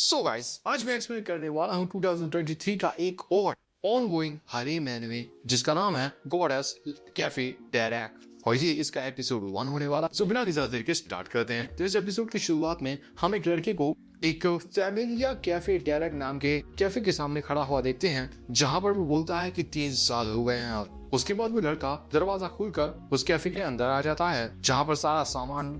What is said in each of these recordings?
So guys, आज मैं explain करने वाला हूँ 2023 का एक और ऑनगोइंग हरे एनिमे जिसका नाम है गॉडेस कैफे डेरेक और ये इसका एपिसोड 1 होने वाला। सो बिना किसी देर के स्टार्ट करते हैं। तो इस एपिसोड की शुरुआत में हम एक लड़के को एक फैमिलिया कैफे डेरेक नाम के कैफे के सामने खड़ा हुआ देखते हैं, जहाँ पर वो बोलता है कि 3 साल हो गए हैं। और उसके बाद वो लड़का दरवाजा खोलकर उस कैफे के अंदर आ जाता है, जहाँ पर सारा सामान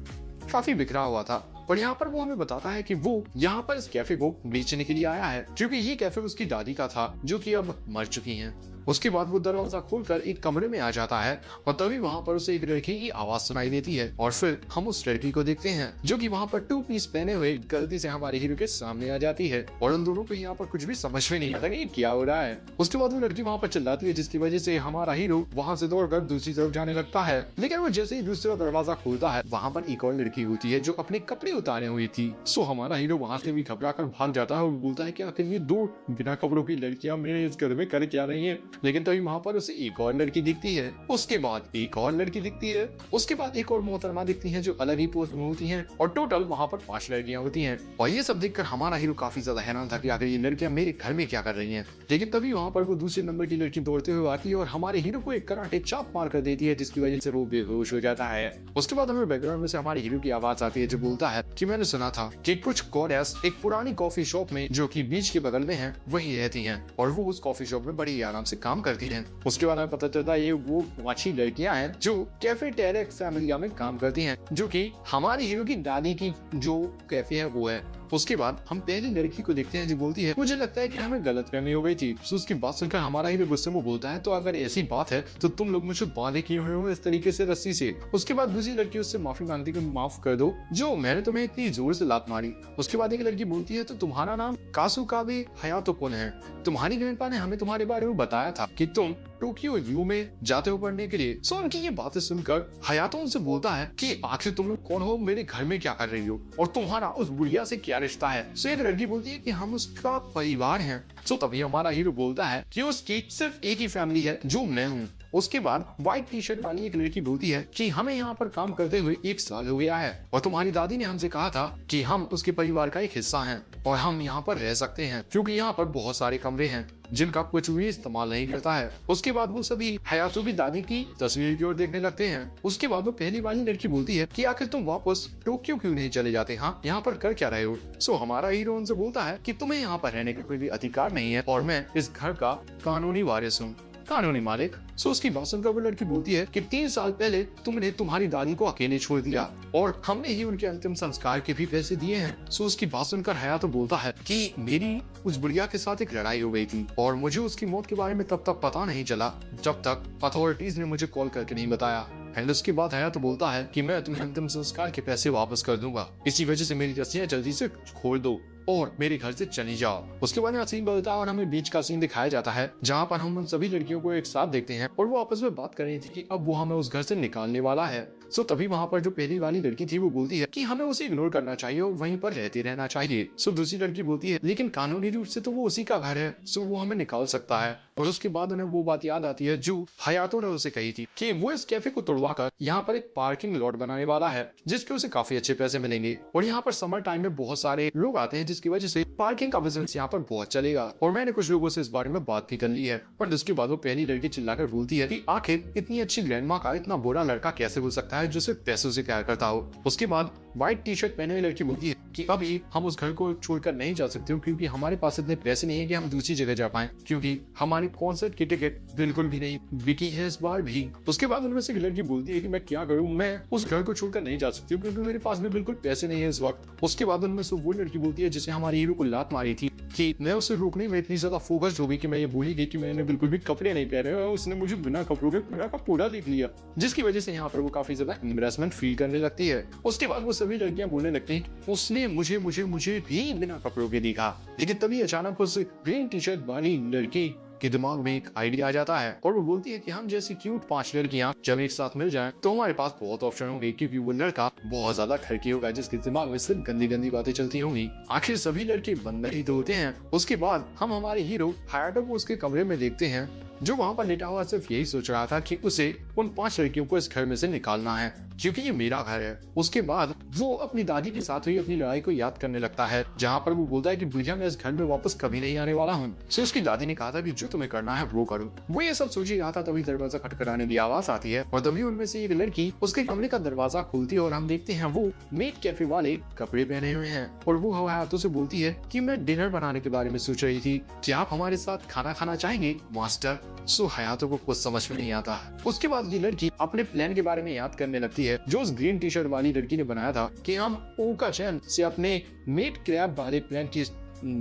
काफी बिखरा हुआ था। और यहाँ पर वो हमें बताता है कि वो यहाँ पर इस कैफे को बेचने के लिए आया है, क्योंकि ये कैफे उसकी दादी का था जो कि अब मर चुकी हैं। उसके बाद वो दरवाजा खोलकर एक कमरे में आ जाता है और तभी वहाँ पर उसे एक लड़की की आवाज सुनाई देती है और फिर हम उस लड़की को देखते हैं जो कि वहाँ पर 2 पीस पहने हुए गलती से हमारे हीरो के सामने आ जाती है और उन दोनों को यहाँ पर कुछ भी समझ में नहीं आता कि क्या हो रहा है। उसके बाद वो लड़की वहाँ पर चिल्लाती है, जिसकी वजह से हमारा हीरो वहाँ से दौड़कर दूसरी तरफ जाने लगता है। लेकिन वो जैसे ही दूसरा दरवाजा खोलता है, वहाँ पर एक और लड़की होती है जो अपने कपड़े उतारे हुई थी। सो हमारा हीरो वहाँ से भी घबरा कर भाग जाता है और बोलता है कि आखिर ये 2 बिना कपड़ों की लड़कियां मेरे इस घर में कर क्या रही हैं। लेकिन तभी वहाँ पर उसे एक और लड़की दिखती है, उसके बाद एक और लड़की दिखती है, उसके बाद एक और मोहतरमा दिखती है जो अलग ही पोस्ट में होती हैं और टोटल वहाँ पर 5 लड़कियां होती हैं। और ये सब देखकर हमारा हीरो काफी ज्यादा हैरान था कि आखिर ये लड़कियां मेरे घर में क्या कर रही हैं। लेकिन तभी वहाँ पर वो दूसरे नंबर की लड़की दौड़ते हुए आती है और हमारे हीरो को एक कराटे चाप मार कर देती है, जिसकी वजह से वो बेहोश हो जाता है। उसके बाद हमें बैकग्राउंड में से हमारे हीरो की आवाज आती है जो बोलता है कि मैंने सुना था कि कुछ गॉडेस एक पुरानी कॉफी शॉप में जो कि बीच के बगल में है वही रहती हैं और वो उस कॉफी शॉप में बड़ी आराम से काम करती हैं। उसके बाद हमें पता चलता है ये वो 5 लड़कियां हैं जो कैफे डेरेक फैमिलिया में काम करती हैं, जो कि हमारे हीरो की दादी की जो कैफे है वो है। उसके बाद हम पहली लड़की को देखते हैं जो बोलती है मुझे लगता है कि हमें गलतफहमी हो गई थी। तो उसकी बात सुनकर हमारा हीरो गुस्से में बोलता है तो अगर ऐसी बात है तो तुम लोग मुझे बांधे किए हुए हो इस तरीके से रस्सी से। उसके बाद दूसरी लड़की उससे माफी मांगती है, माफ कर दो जो मैंने तुम्हें इतनी जोर से लात मारी। उसके बाद एक लड़की बोलती है तो तुम्हारा नाम कासुकाबे हयातोकुन है, तुम्हारी ग्रैंडपा ने हमें तुम्हारे बारे में बताया था कि तुम टोक्यो यू में जाते हो पढ़ने के लिए। सो उनकी ये बातें सुनकर हयातो उनसे बोलता है कि आखिर तुम लोग कौन हो, मेरे घर में क्या कर रही हो और तुम्हारा उस बुढ़िया से क्या रिश्ता है। सो एक लड़की बोलती है कि हम उसका परिवार हैं। सो तभी हमारा हीरो बोलता है कि उसकी सिर्फ एक ही फैमिली है जो मैं हूँ। उसके बाद व्हाइट टी शर्ट वाली एक लड़की बोलती है कि हमें यहाँ पर काम करते हुए 1 साल हो गया है और तुम्हारी दादी ने हमसे कहा था कि हम उसके परिवार का एक हिस्सा हैं और हम यहाँ पर रह सकते हैं क्योंकि यहाँ पर बहुत सारे कमरे हैं जिनका कुछ भी इस्तेमाल नहीं करता है। उसके बाद वो सभी हयातो की दादी की तस्वीर की ओर देखने लगते हैं। उसके बाद वो पहली वाली लड़की बोलती है कि आखिर तुम वापस टोक्यो क्यों नहीं चले जाते, हाँ यहाँ पर कर क्या रहे हो। सो हमारा हीरो उनसे बोलता है कि तुम्हें यहाँ पर रहने का कोई भी अधिकार नहीं है और मैं इस घर का कानूनी वारिस हूँ, कानूनी मालिक। सो उसकी बात सुनकर वो लड़की बोलती है कि 3 साल पहले तुमने तुम्हारी दादी को अकेले छोड़ दिया और हमने ही उनके अंतिम संस्कार के भी पैसे दिए हैं। सो उसकी बात सुनकर हयातो बोलता है कि मेरी उस बुढ़िया के साथ एक लड़ाई हो गई थी और मुझे उसकी मौत के बारे में तब तक पता नहीं चला जब तक अथॉरिटीज ने मुझे कॉल करके नहीं बताया। एंड उसके बाद हयातो बोलता है कि मैं तुम्हें अंतिम संस्कार के पैसे वापस कर दूंगा, इसी वजह से मेरी रस्सियां जल्दी से खोल दो और मेरे घर से चली जाओ। उसके बाद सीन बदलता है और हमें बीच का सीन दिखाया जाता है जहाँ पर हम उन सभी लड़कियों को एक साथ देखते हैं और वो आपस में बात कर रही थी कि अब वो हमें उस घर से निकालने वाला है। सो तभी वहाँ पर जो पहली वाली लड़की थी वो बोलती है कि हमें उसे इग्नोर करना चाहिए और वहीं पर रहते रहना चाहिए। सो दूसरी लड़की बोलती है लेकिन कानूनी रूप से तो वो उसी का घर है, सो वो हमें निकाल सकता है। और उसके बाद उन्हें वो बात याद आती है जो हयातो ने उसे कही थी कि वो इस कैफे को तोड़वा कर यहाँ पर एक पार्किंग लॉट बनाने वाला है जिसके उसे काफी अच्छे पैसे मिलेंगे और यहाँ पर समर टाइम में बहुत सारे लोग आते हैं जिसकी वजह से पार्किंग का बिजनेस यहाँ पर बहुत चलेगा। और मैंने कुछ लोगों से इस बारे में बात भी कर ली है। पर उसके बाद वो पहली लड़की चिल्लाकर बोलती है कि आखिर इतनी अच्छी ग्रैंडमा का इतना बुरा लड़का कैसे हो सकता है जो सिर्फ पैसों से प्यार करता हो। उसके बाद व्हाइट टी शर्ट पहने हुई लड़की बोलती है कि अभी हम उस घर को छोड़कर नहीं जा सकते क्योंकि हमारे पास इतने पैसे नहीं है कि हम दूसरी जगह जा पाए, क्योंकि हमारी कॉन्सर्ट की टिकट बिल्कुल भी नहीं बिकी है इस बार भी। उसके बाद उनमें से एक लड़की बोलती है कि मैं क्या करूं, मैं उस घर को छोड़कर नहीं जा सकती क्योंकि मेरे पास में बिल्कुल पैसे नहीं है इस वक्त। उसके बाद उनमें से वो लड़की बोलती है जिसे हमारे हीरो को लात मारी थी कि मैं उसे रोकने में इतनी ज्यादा फोकस्ड हो गई कि मैं ये भूल ही गई कि मैंने बिल्कुल भी कपड़े नहीं पहने और उसने मुझे बिना कपड़ों के पूरा का पूरा देख लिया, जिसकी वजह से यहाँ पर वो काफी ज्यादा एम्बैरेसमेंट फील करने लगती है। उसके बाद वो सभी लड़कियां बोलने लगती हैं उसने मुझे मुझे मुझे भी बिना कपड़ों के देखा। लेकिन तभी अचानक उस ग्रीन टी शर्ट वाली लड़की के दिमाग में एक आइडिया आ जाता है और वो बोलती है कि हम जैसी क्यूट 5 लड़कियां जब एक साथ मिल जाएं तो हमारे पास बहुत ऑप्शन होंगे, क्योंकि वो लड़का बहुत ज्यादा खड़की होगा जिसके दिमाग में सिर्फ गंदी गंदी बातें चलती होंगी। आखिर सभी लड़के बंदर ही तो होते हैं। उसके बाद हम हमारे हीरो हयातो को उसके कमरे में देखते हैं जो वहाँ पर लेटा हुआ सिर्फ यही सोच रहा था कि उसे उन 5 लड़कियों को इस घर में से निकालना है क्योंकि ये मेरा घर है। उसके बाद वो अपनी दादी के साथ हुई अपनी लड़ाई को याद करने लगता है, जहाँ पर वो बोलता है कि भैया मैं इस घर में वापस कभी नहीं आने वाला हूँ। सो उसकी दादी ने कहा था कि जो तुम्हें करना है वो करो। वो ये सब सोच ही रहा था, तभी दरवाजा खटखटाने की आवाज आती है और तभी उनमें से एक लड़की उसके कमरे का दरवाजा खोलती है और हम देखते हैं वो मेड कैफे वाले कपड़े पहने हुए हैं और वो हयातो से बोलती है कि मैं डिनर बनाने के बारे में सोच रही थी, क्या आप हमारे साथ खाना खाना चाहेंगे मास्टर। सो हयातो को कुछ समझ में नहीं आता। उसके बाद ये लड़की अपने प्लान के बारे में याद करने लगती है जो उस ग्रीन टी शर्ट वाली लड़की ने बनाया था कि हम ओका चैन से अपने मेड क्रैब वाले प्लान की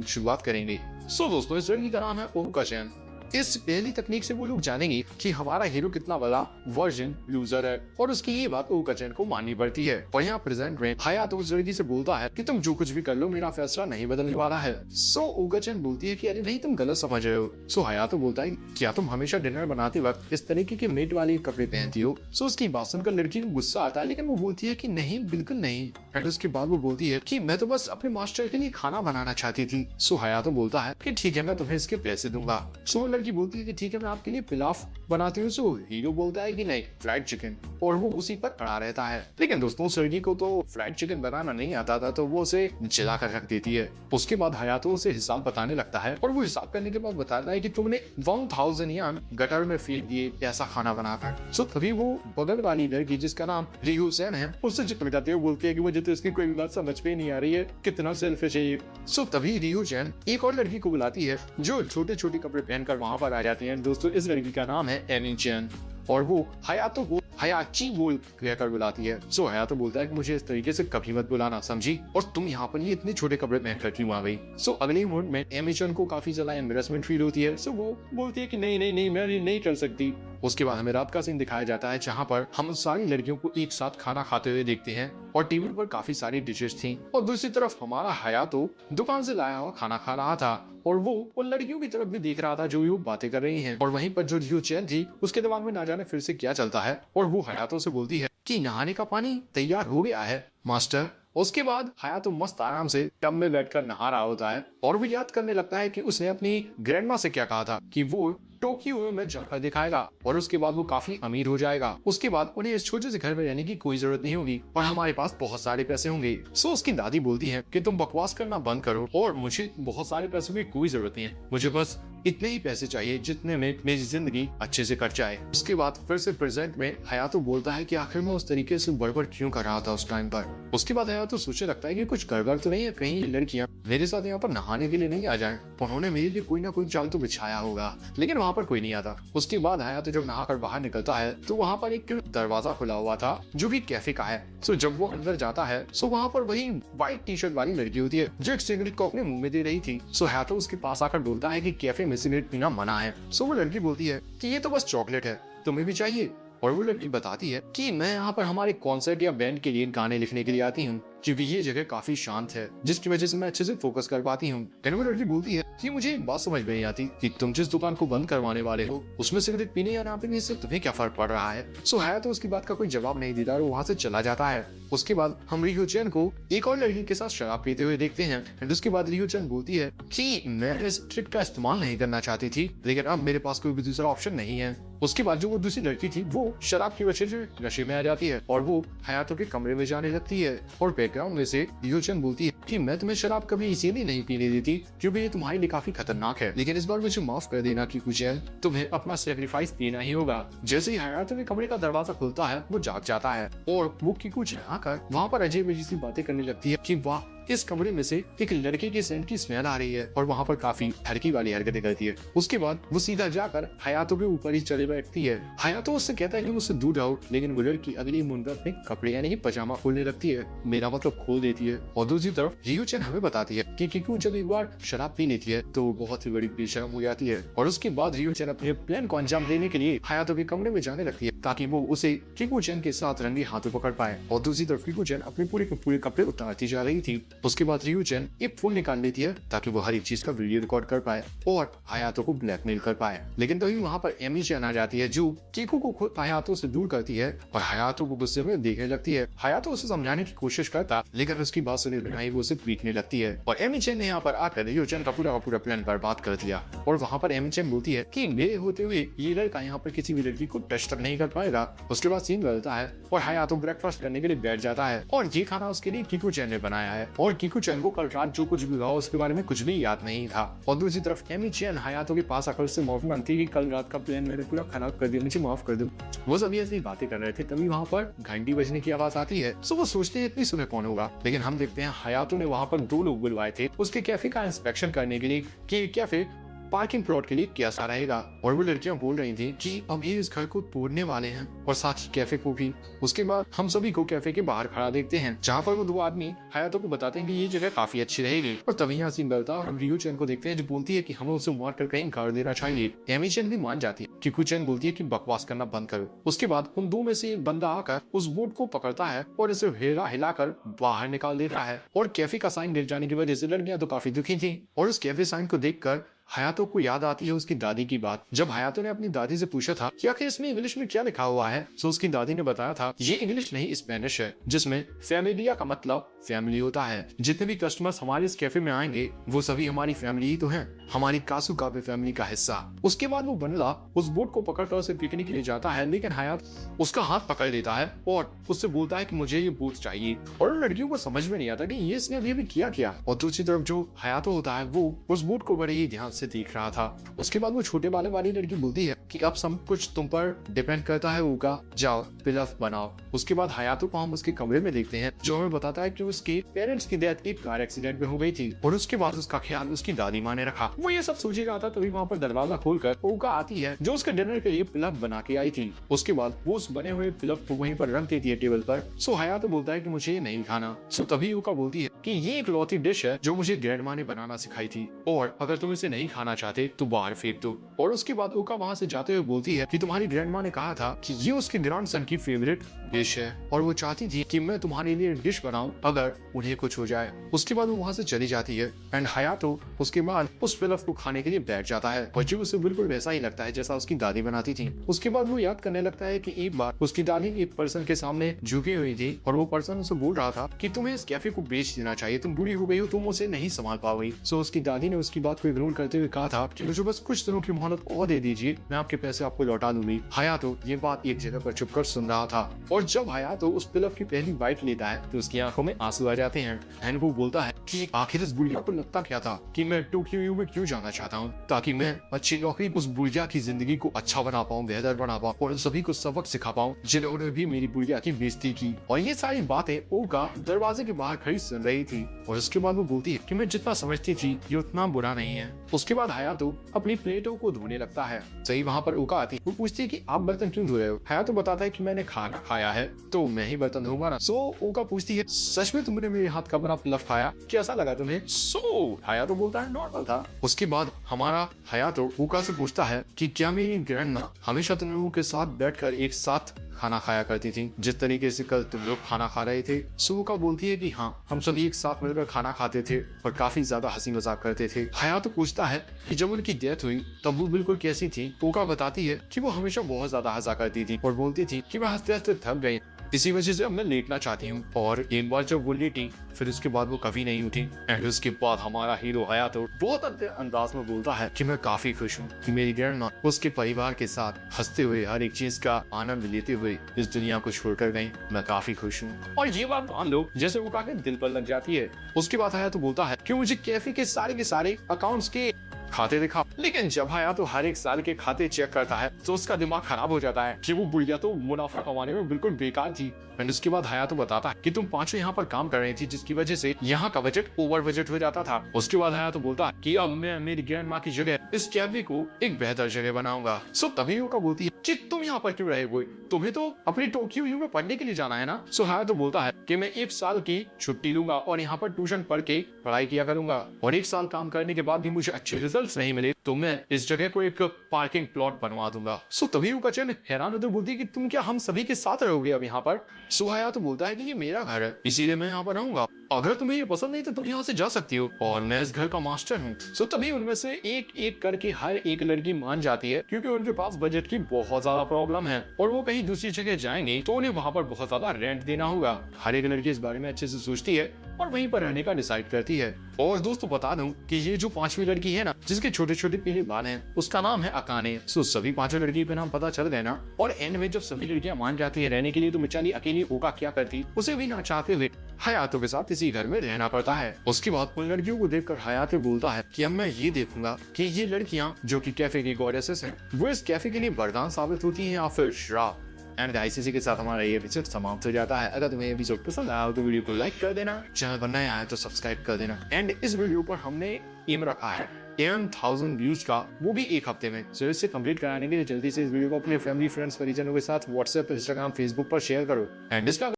शुरुआत करेंगे। सो दोस्तों इस लड़की का नाम है ओका चैन। इस पहली तकनीक से वो लोग जानेंगे कि हमारा हीरो कितना बड़ा वर्जिन लूजर है और उसकी ये बात ओका चैन को माननी पड़ती है। और यहाँ प्रेजेंट में हयातो उस लड़की से बोलता है कि तुम जो कुछ भी कर लो मेरा फैसला नहीं बदलने वाला है। सो ओका चैन बोलती है कि अरे नहीं तुम गलत समझ रहे हो। सो हयातो बोलता है क्या तुम हमेशा डिनर बनाते वक्त इस तरीके के मेट वाले कपड़े पहनती हो। सो उसकी बात सुनकर लड़की को गुस्सा आता है लेकिन वो बोलती है कि नहीं बिल्कुल नहीं। एंड उसके बाद वो बोलती है कि मैं तो बस अपने मास्टर के लिए खाना बनाना चाहती थी। सो हयातो बोलता है कि ठीक है मैं तुम्हें इसके पैसे दूंगा। सो लड़की बोलती है कि ठीक है मैं आपके लिए पिलाव बनाती हूँ। सो हीरो बोलता है कि नहीं फ्राइड चिकन और वो उसी पर अड़ा रहता है। लेकिन दोस्तों लड़की को तो फ्राइड चिकन बनाना नहीं आता था तो वो उसे जला कर रख देती है। उसके बाद हयातो उसे हिसाब बताने लगता है और वो हिसाब करने के बाद बताता है कि तुमने 1000 यान गटर में फेंक दिए ऐसा खाना बनाकर। सो तभी वो बगल वाली लड़की जिसका नाम रियो सेन है उससे चिपक जाती है, बोलती है कि मुझे तो इसकी कोई बात समझ में नहीं आ रही है, कितना सेल्फिश है ये। सो तभी रियो चैन एक और लड़की को बुलाती है जो छोटे छोटे कपड़े पहनकर वहां पर आ जाती है। दोस्तों इस लड़की का नाम है एमी चैन और वो हयातो को हयाची बोल कहकर बुलाती है। सो हयातो बोलता है कि मुझे इस तरीके से कभी मत बुलाना समझी, और तुम यहाँ पर ये इतने छोटे कपड़े पहनकर क्यों आ गई। सो अगले मोमेंट में एमी चैन को काफी ज्यादा एम्बैरेसमेंट फील होती है। सो वो बोलती है कि नहीं नहीं नहीं मैं नहीं कर सकती। उसके बाद हमें रात का सीन दिखाया जाता है जहाँ पर हम सारी लड़कियों को एक साथ खाना खाते हुए देखते हैं और टेबल पर काफी सारी डिशेस थी और दूसरी तरफ हमारा हयातो दुकान से लाया हुआ खाना खा रहा था और वो उन लड़कियों की तरफ भी देख रहा था जो ये बातें कर रही हैं। और वहीं पर जो रियो चैन थी उसके दिमाग में ना जाने फिर से क्या चलता है और वो हयातो से बोलती है कि नहाने का पानी तैयार हो गया है मास्टर। उसके बाद हयातो मस्त आराम से टब में बैठकर नहा रहा होता है और वो याद करने लगता है कि उसने अपनी ग्रैंडमा से क्या कहा था कि वो टोक्यो में जगह दिखाएगा और उसके बाद वो काफी अमीर हो जाएगा। उसके बाद उन्हें इस छोटे से घर में रहने की कोई जरूरत नहीं होगी और हमारे पास बहुत सारे पैसे होंगे। सो उसकी दादी बोलती है कि तुम बकवास करना बंद करो और मुझे बहुत सारे पैसों की कोई जरूरत नहीं है, मुझे बस इतने ही पैसे चाहिए जितने में मेरी जिंदगी अच्छे से कट जाए। उसके बाद फिर से प्रेजेंट में हयातो बोलता है कि आखिर मैं उस तरीके से बड़बड़ क्यों कर रहा था उस टाइम पर। उसके बाद हयातो सोचने लगता है कि कुछ गड़बड़ तो नहीं है, कहीं लड़कियां मेरे साथ यहाँ पर नहाने के लिए नहीं आ जाए, उन्होंने मेरे लिए कोई ना कोई चाल तो बिछाया होगा। लेकिन वहाँ पर कोई नहीं आता। उसके बाद हयातो जब नहाकर बाहर निकलता है तो वहाँ पर एक दरवाजा खुला हुआ था जो कि कैफे का है। सो जब वो अंदर जाता है सो वहाँ पर वही व्हाइट टी शर्ट वाली लड़की होती है जो एक सिगरेट को अपने मुंह में दे रही थी। सो हयातो उसके पास आकर बोलता है कि कैफे में सिगरेट पीना मना है। सो वो लड़की बोलती है कि ये तो बस चॉकलेट है, तुम्हें भी चाहिए। और वो लड़की बताती है कि मैं यहाँ पर हमारे कॉन्सर्ट या बैंड के लिए गाने लिखने के लिए आती हूँ क्योंकि ये जगह काफी शांत है जिसकी वजह से मैं अच्छे से फोकस कर पाती हूँ। वो लड़की बोलती है कि मुझे एक बात समझ में नहीं आती कि तुम जिस दुकान को बंद करवाने वाले हो उसमें सिगरेट पीने या ना पीने से तुम्हें क्या फर्क पड़ रहा है। सो है तो उसकी बात का कोई जवाब नहीं देता और वहाँ से चला जाता है। उसके बाद हम रियो चैन को एक और लड़की के साथ शराब पीते हुए देखते हैं। एंड उसके बाद रियो चैन बोलती है कि मैं इस ट्रिक का इस्तेमाल नहीं करना चाहती थी लेकिन अब मेरे पास कोई भी दूसरा ऑप्शन नहीं है। उसके बाद जो वो दूसरी लड़की थी वो शराब की वजह से नशे में आ जाती है और वो हयातो के कमरे में जाने लगती है और बैकग्राउंड में से रियो चैन बोलती है कि मैं तुम्हें शराब कभी इसीलिए नहीं पीने देती क्योंकि ये तुम्हारे लिए काफी खतरनाक है, लेकिन इस बार मुझे माफ कर देना कि कुछ तुम्हें अपना सेक्रीफाइस देना ही होगा। जैसे ही हयातो के कमरे का दरवाजा खुलता है वो जाग जाता है और वो किकू आकर वहाँ पर अजीब अजीब सी बातें करने लगती है कि वाह इस कमरे में से एक लड़के की सेंट की स्मेल आ रही है और वहाँ पर काफी हड़की वाली हरकतें करती है। उसके बाद वो सीधा जाकर हयातो के ऊपर ही चले बैठती है। हयातो उससे कहता है कि मुझसे दूर रहो, लेकिन वो लड़की अगली मुंडा अपने कपड़े यानी कि पजामा खोलने लगती है, मेरा मतलब खोल देती है। और दूसरी तरफ रियो चैन हमें बताती है कि किकू जब एक बार शराब पी लेती है तो बहुत ही बड़ी बेशर्म हो जाती है और उसके बाद रियो चैन अपने प्लान को अंजाम देने के लिए हयातो के कमरे में जाने लगती है। ताकि वो उसे किकुचन के साथ रंगे हाथों पकड़ पाए। और दूसरी तरफ किकुचन अपने पूरे के पूरे कपड़े उतारती जा रही थी। उसके बाद रियुचन एक फोन निकाल लेती है ताकि वो हर एक चीज का वीडियो रिकॉर्ड कर पाए और हायातो को ब्लैकमेल कर पाए। लेकिन तभी वहाँ पर एमी-चैन आ जाती है जो कीकू को खुद हायातो से दूर करती है और हायातो को गुस्से में देखने लगती है। हायातो उसे समझाने की कोशिश करता लेकिन उसकी बात सुने बिना ही वो उसे पीटने लगती है और एमी-चैन ने यहाँ पर आकर रियुचन का पूरा प्लान बर्बाद कर दिया। और वहाँ पर एमी-चैन बोलती है कि मेरे होते हुए ये लड़का यहाँ पर किसी भी लड़की को टच तक नहीं कर पाएगा। उसके बाद सीन बदलता है और हायातो ब्रेकफास्ट करने के लिए बैठ जाता है और ये खाना उसके लिए किकुचन ने बनाया है और किकुचन को कल रात जो कुछ भी हुआ उसके बारे में कुछ भी याद नहीं था। और दूसरी तरफ एमी-चैन हायातो के पास आकर उससे माफी मांगती है कि कल रात का प्लान मैंने पूरा खराब कर दिया, मुझे माफ कर दो। वो सभी ऐसी बातें कर रहे थे तभी वहाँ पर घंटी बजने की आवाज आती है। सो वो सोचते हैं इतनी सुबह कौन होगा, लेकिन हम देखते हैं हायातो ने वहाँ पर 2 लोग बुलवाए थे उसके कैफे का इंस्पेक्शन करने के लिए कि कैफे पार्किंग प्लॉट के लिए कैसा रहेगा। और वो लड़कियां बोल रही थी कि अब ये इस घर को तोड़ने वाले हैं और साथ ही कैफे को भी। उसके बाद हम सभी को कैफे के बाहर खड़ा देखते हैं जहाँ पर वो 2 आदमी हायातो को बताते हैं कि ये जगह काफी अच्छी रहेगी। और तभी यहाँ सीन बदलता है और हम रियुचन को देखते हैं जो बोलती है कि हमें उसे मार कर कहीं घर देना चाहिए। एमी-चैन भी मान जाती है। किकुचन बोलती है कि बकवास करना बंद करो। उसके बाद उन 2 में से एक बंदा आकर उस बोट को पकड़ता है और इसे हिलाकर बाहर निकाल देता है और कैफे का साइन गिर जाने की वजह से लड़कियां तो काफी दुखी थी। और उस कैफे साइन को देखकर हायातो को याद आती है उसकी दादी की बात। जब हायातो ने अपनी दादी से पूछा था कि आखिर इसमें इंग्लिश में क्या लिखा हुआ है, तो उसकी दादी ने बताया था ये इंग्लिश नहीं स्पेनिश है जिसमें फैमिलिया का मतलब फैमिली होता है। जितने भी कस्टमर्स हमारे इस कैफे में आएंगे वो सभी हमारी फैमिली ही तो हैं, हमारी कासुकाबे फैमिली का हिस्सा। उसके बाद वो बंदा उस बोट को पकड़कर उसे पीटने के लिए जाता है लेकिन हायातो उसका हाथ पकड़ लेता है और उससे बोलता है कि मुझे ये बोट चाहिए। और लड़कियों को समझ में नहीं आता कि ये इसने अभी किया। और दूसरी तरफ जो हायातो होता है वो उस बोट को बड़े ही ध्यान से देख रहा था। उसके बाद वो छोटे बाले वाली लड़की बोलती है कि अब सब कुछ तुम पर डिपेंड करता है ऊका, जाओ पिलफ बनाओ। उसके बाद हायातो को हम उसके कमरे में देखते हैं जो हमें बताता है कि उसके पेरेंट्स की डेथ एक कार एक्सीडेंट में हो गई थी और उसके बाद उसका ख्याल उसकी दादी माँ ने रखा। वो ये सब सोच रहा था तभी वहाँ पर दरवाजा खोलकर ऊका आती है जो उसके डिनर के लिए पिलफ बना के आई थी। उसके बाद वो उस बने हुए पिलफ को वहीं पर रख देती है टेबल पर। सो हायातो बोलता है कि मुझे ये नहीं खाना। सो तभी ऊका बोलती है कि ये एक लौती डिश है जो मुझे ग्रैंडमा ने बनाना सिखाई थी और अगर तुम इसे नहीं खाना चाहते तो बाहर फेंक दो। और उसके बाद ऊका वहाँ से जाते हुए बोलती है कि तुम्हारी ग्रैंडमा ने कहा था कि ये उसके ग्रैंडसन की फेवरेट डिश है और वो चाहती थी कि मैं तुम्हारे लिए डिश बनाऊं अगर उन्हें कुछ हो जाए। उसके बाद वो वहाँ से चली जाती है एंड हायातो उसके बाद उस पिलफ को खाने के लिए बैठ जाता है और जो उसे बिल्कुल वैसा ही लगता है जैसा उसकी दादी बनाती थी। उसके बाद वो याद करने लगता है कि एक बार उसकी दादी एक पर्सन के सामने झुकी हुई थी और वो पर्सन उसे बोल रहा था कि तुम्हें इस कैफे को बेच देना चाहिए, तुम बूढ़ी हो गई हो, तुम उसे नहीं संभाल पाओगी। सो उसकी दादी ने उसकी बात को इग्नोर करते हुए कहा था कि मुझे बस कुछ दिनों की मोहलत और दे दीजिए, मैं आपके पैसे आपको लौटा दूंगी। हायातो ये बात एक जगह पर छुपकर सुन रहा था और जब हायातो उस पिलफ की पहली बाइट लेता है तो उसकी आंखों में आंसू आ जाते हैं एंड वो बोलता है कि आखिर इस बुढ़िया को लगता क्या था कि मैं टोक्यो में क्यों जाना चाहता हूँ ताकि मैं अच्छी नौकरी उस बुढ़िया की जिंदगी को अच्छा बना पाऊँ, बेहतर बना पाऊँ और सभी को सबक सिखा पाऊँ जिन्होंने भी मेरी बुढ़िया की बेइज्जती की। और ये सारी बातें ऊका दरवाजे के बाहर खड़ी सुन रही थी और उसके बाद वो बोलती है कि मैं जितना समझती थी ये उतना बुरा नहीं है। उसके बाद हायातो अपनी प्लेटों को धोने लगता है। सही वहाँ पर ऊका आती, वो पूछती है कि आप बर्तन क्यों धो रहे हो। हायातो बताता है कि मैंने खाना खाया है तो मैं ही बर्तन धोऊंगा ना। सो ऊका पूछती है सच में तुमने मेरे हाथ का बना पिलफ खाया, कैसा लगा तुम्हें? सो हायातो बोलता है नॉर्मल था। उसके बाद हमारा हायातो ऊका से पूछता है कि क्या मेरी ग्रैंडमा हमेशा तुम लोगों के साथ बैठकर एक साथ खाना खाया करती थी जिस तरीके से कल तुम लोग खाना खा रहे थे? सूका बोलती है कि हाँ, हम सभी एक साथ मिलकर खाना खाते थे और काफी ज्यादा हंसी मजाक करते थे। हायातो पूछता है कि जब उनकी डेथ हुई तब वो बिल्कुल कैसी थी? ऊका बताती है कि वो हमेशा बहुत ज्यादा हंसा करती थी और बोलती थी कि मैं हंसते हंसते थक गई, इसी वजह से अब मैं लेटना चाहती हूँ। और एक बार जब वो लेटी फिर उसके बाद वो कभी नहीं उठी। एंड उसके बाद हमारा हीरो हायातो बहुत अंदाज में बोलता है कि मैं काफी खुश हूँ कि मेरी ग्रैंडमा उसके परिवार के साथ हंसते हुए हर एक चीज का आनंद लेते हुए इस दुनिया को छोड़कर गई। मैं काफी खुश हूँ। और ये बात मान लो जैसे वो काफी दिल पर लग जाती है। उसके बाद हायातो बोलता है कि मुझे कैफे के सारे अकाउंट्स के खाते दिखा। लेकिन जब हायातो हर एक साल के खाते चेक करता है तो उसका दिमाग खराब हो जाता है कि वो बुढ़िया तो मुनाफा कमाने में बिल्कुल बेकार थी। एंड उसके बाद हयातो बताता है कि तुम पांचों यहाँ पर काम कर रही थी जिसकी वजह से यहाँ का बजट ओवर बजट हो जाता था। उसके बाद हयातो बोलता है कि अब मैं मेरी ग्रैंड माँ की जगह इस कैफे को एक बेहतर जगह बनाऊंगा। सो तभी यूका बोलती है चित तुम यहाँ पर क्यों रहे हुए, तुम्हें तो अपनी टोक्यो यू में पढ़ने के लिए जाना है ना। सो हयातो बोलता है कि मैं 1 साल की छुट्टी लूंगा और यहाँ पर ट्यूशन पढ़ के पढ़ाई किया करूंगा, और 1 साल काम करने के बाद भी मुझे अच्छे रिजल्ट्स नहीं मिले तो मैं इस जगह को एक पार्किंग प्लॉट बनवा दूंगा। सो तभी यूका चैन हैरान होकर बोलती है कि तुम क्या हम सभी के साथ रहोगे अब यहाँ पर। सो हयातो बोलता है कि ये मेरा घर है इसीलिए मैं यहाँ पर रहूंगा, अगर तुम्हें ये पसंद नहीं तो तुम यहाँ से जा सकती हो और मैं इस घर का मास्टर हूँ। सो तभी उनमें से एक एक करके हर एक लड़की मान जाती है क्योंकि उनके पास बजट की बहुत ज्यादा प्रॉब्लम है और वो कहीं दूसरी जगह जाएंगे तो उन्हें वहां पर बहुत ज्यादा रेंट देना होगा। हर एक लड़की इस बारे में अच्छे से सोचती है और वहीं पर रहने का डिसाइड करती है। और दोस्तों बता दूं कि ये जो 5वीं लड़की है ना जिसके छोटे छोटे पीले बाल हैं उसका नाम है अकाने। सो सभी 5 लड़की पे नाम पता चल गए ना, और एंड में जब सभी लड़कियां मान जाती है रहने के लिए तो बेचारी अकेली ओका क्या करती, उसे भी ना चाहते हुए हयातो के साथ इसी घर में रहना पड़ता है। उसके बाद उन लड़कियों को देखकर हयातो बोलता है कि अब मैं ये देखूंगा कि ये लड़कियां जो कि कैफे की गॉडेसेस हैं वो इस कैफे के लिए वरदान साबित होती हैं या फिर श्राप। एंड गाइस इसी के साथ हमारा ये एपिसोड समाप्त हो जाता है। अगर तुम्हें एपिसोड पसंद आया तो वीडियो को लाइक कर देना, चैनल पर नया आया तो सब्सक्राइब कर देना। एंड इस वीडियो पर हमने एम रखा है 10,000 व्यूज का, वो भी एक हफ्ते में। सो इससे कंप्लीट कराने के लिए जल्दी से इस वीडियो को अपने फैमिली फ्रेंड्स परिजनों के साथ व्हाट्सएप, इंस्टाग्राम, फेसबुक पर शेयर करो। एंड इसका